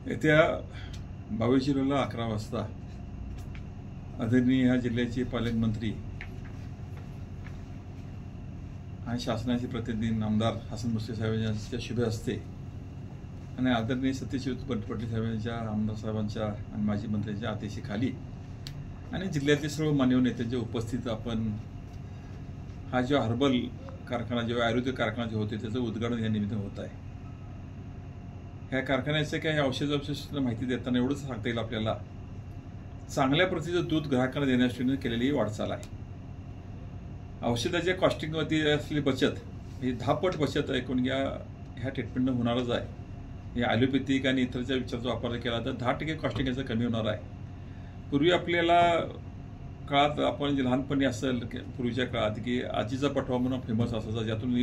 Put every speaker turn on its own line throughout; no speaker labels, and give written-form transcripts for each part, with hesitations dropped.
येत्या 22 जुलैला 11 वाजता आदरणीय ह्या जिल्ह्याचे पालकमंत्री आणि शासनाचे प्रतिनिधी आमदार हसन मुश्रीफ साहेब यांच्या शुभ हस्ते आणि आदरणीय सत्यशील पाटील साहेबांच्या आमदार साहेबांच्या आणि माजी मंत्र्यांच्या आदेशाखाली आणि जिल्ह्यातील सर्व मान्यवर नेत्यांच्या उपस्थित आपण हा जो हर्बल कारखाना जो आयुर्वेदिक कारखाना जो होते त्याचं उद्घाटन या निमित्तानं होत आहे। ह्या कारखान्याचं काही औषधांची माहिती देताना एवढंच सांगता येईल आपल्याला, चांगल्या प्रतीचं दूध ग्राहकांना देण्यासाठी केलेली वाटचाल आहे। औषधाच्या कॉस्टिंगवरती असलेली बचत ही 10 पट बचत एकूण ह्या ट्रीटमेंटनं होणारच आहे। हे ॲलोपॅथिक आणि इतरच्या विचाराचा वापर केला तर 10% कॉस्टिंग याचं कमी होणार आहे। पूर्वी आपल्याला काळात आपण जे लहानपणी असेल पूर्वीच्या काळात की आजीचा पटवा म्हणून फेमस असायचा, ज्यातून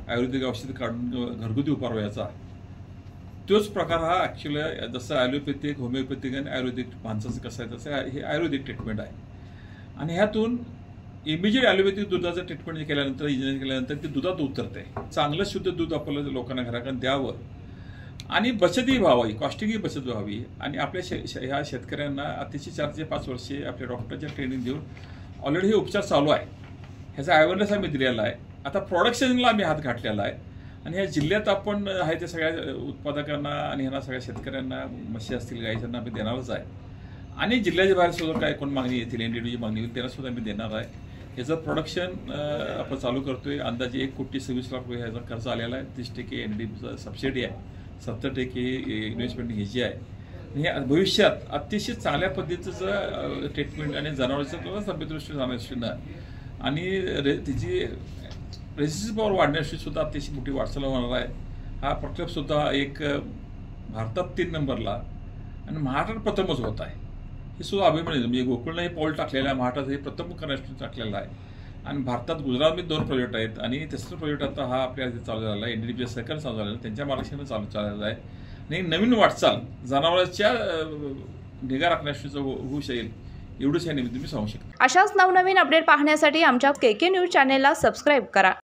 आयुर्वेदिक औषध काढून घरगुती उपाय व्हायचा। तोच प्रकार हा ॲक्च्युली जसं ॲलोपॅथिक, होमिओपॅथिक आणि आयुर्वेदिक माणसाचं कसं आहे तसं हे आयुर्वेदिक ट्रीटमेंट आहे। आणि ह्यातून इमिजिएट ॲलोपॅथिक दुधाचं ट्रीटमेंट केल्यानंतर इंजिनिअरिंग केल्यानंतर ते दुधात उतरते। चांगलं शुद्ध दूध आपल्याला लोकांना घराकडे द्यावं आणि बचतही व्हावी, कॉस्टिंगही बचत व्हावी आणि आपल्या ह्या शेतकऱ्यांना अतिशय 4 ते 5 वर्षे आपल्या डॉक्टरच्या ट्रेनिंग देऊन ऑलरेडी हे उपचार चालू आहे। ह्याचा अवेअरनेस आम्ही दिलेला आहे। आता प्रोडक्शनला आम्ही हात घातलेला आहे आणि ह्या जिल्ह्यात आपण आहे ते सगळ्या उत्पादकांना आणि ह्यांना सगळ्या शेतकऱ्यांना म्हशी असतील गाई त्यांना आम्ही देणारच आहे। आणि जिल्ह्याच्या बाहेर सुद्धा काय कोण मागणी येतील NDDची मागणी येईल त्यांना सुद्धा आम्ही देणार आहे। ह्याचं प्रोडक्शन आपण चालू करतोय। अंदाजे 1,26 लाख रुपये ह्याचा खर्च आलेला आहे। 30% NDDचं सबसिडी आहे, 70% इन्व्हेस्टमेंट ह्याची आहे। हे भविष्यात अतिशय चांगल्या पद्धतीचं ट्रीटमेंट आणि जनावरांचं तब्येतदृष्टी जाण्यादृष्टीनं आणि तिची रेजिस्टन्स पॉवर वाढण्यासाठी सुद्धा अतिशय मोठी वाटचाल होणार आहे। हा प्रकल्प सुद्धा एक भारतात 3 नंबरला आणि महाराष्ट्रात प्रथमच होत आहे। हे सुद्धा अभिमान म्हणजे गोकुळनं हे पाऊल टाकलेलं आहे, महाराष्ट्रात हे प्रथम करण्यासाठी टाकलेलं आहे। आणि भारतात गुजरातमध्ये 2 प्रोजेक्ट आहेत आणि तिसरं प्रोजेक्ट आता हा आपल्या चालू झालेला आहे। NDDच्या सहकार्य चालू झालेला आहे, त्यांच्या मार्गदर्शनाने चाललेला आहे आणि नवीन वाटचाल जनावरांच्या निगा राखण्यासाठी होऊ शकेल एवढंच या निमित्ताने मी सांगू शकतो।
अशाच नवनवीन अपडेट पाहण्यासाठी आमच्या KK न्यूज चॅनेलला सबस्क्राईब करा।